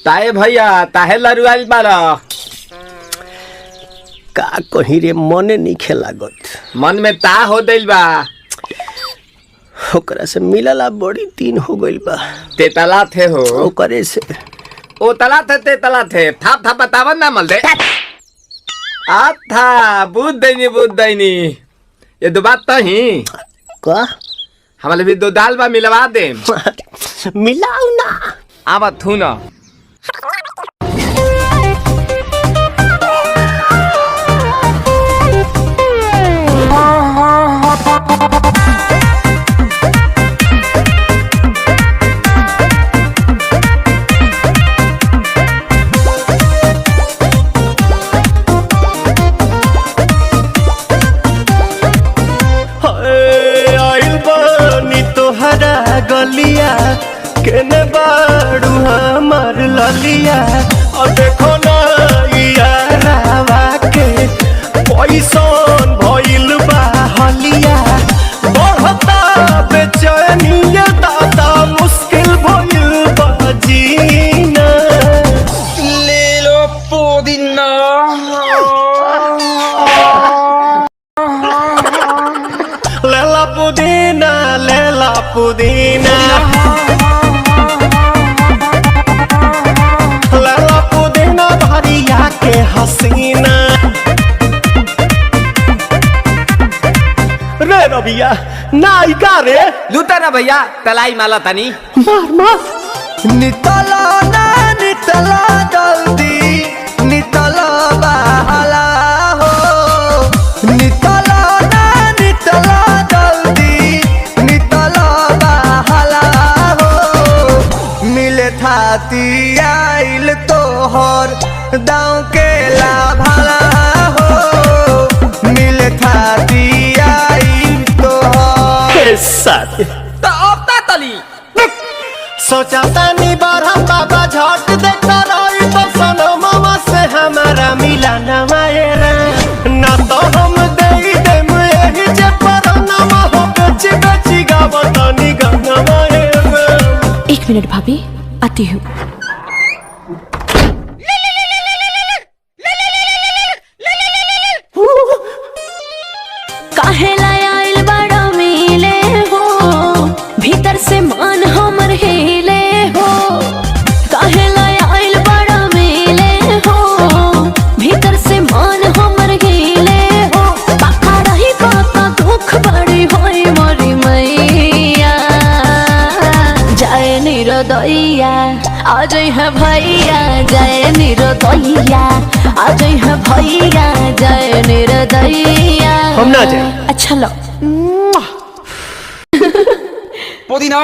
ताए भैया ताहे लरुआल बारा का कहीं रे मने नहीं खेलागत। मन में ता हो दिल बा ओकरा से मिलला बड़ी दिन हो गइल बा। ते तला थे हो ओकरे से ओ तला थे ते तला थे थाप थाप बतावन ना मल दे आ था बुद्ध दैनी ये दो बात तो ही का हमारे भी दो दाल बा मिलवा दे मिलाऊ ना आवा थू ना गलिया केने बाड़ू हमार ललिया और देखो ना यारावा के पैसन भइल बा हलिया बढ़ता बेचैनिया दादा मुश्किल भइल बा जीना ले लो पुदीना लेला पुदीना लेला पुदीना लेला पुदीना भरिया के हसीना रे रबिया नायिका रे लूटा ना भैया तलाई माला तनी मार मार नितला ना नितला जल्दी नितला बहाला हो नितला ना नितला जल्दी नितला बहाला हो मिले थाती आइल तोहर दाँव के लाभाला हो मिले थाती आइल तोहर साथ तो अब ता तली सोचा तानी बारह बाबा झट देखता रही तो सनो मामा से हमारा मिला न मायरा ना तो हम दे देम यही जे पर नामा हो बेची बेची गावतानी गंगा मायरा। 1 मिनट भाभी आती हूँ। काहे लायल बड़ा मिले हो भीतर से मान हमर हिले हो काहे लायल बड़ा मिले हो भीतर से मान हमर हिले हो बाका रही बाका दुख बड़ी होई मोरी मैया जाए निरोदैया आज है भैया जाए निरोदैया आज है भैया जाए निरोदैया हम ना जाए अच्छा लो पुदीना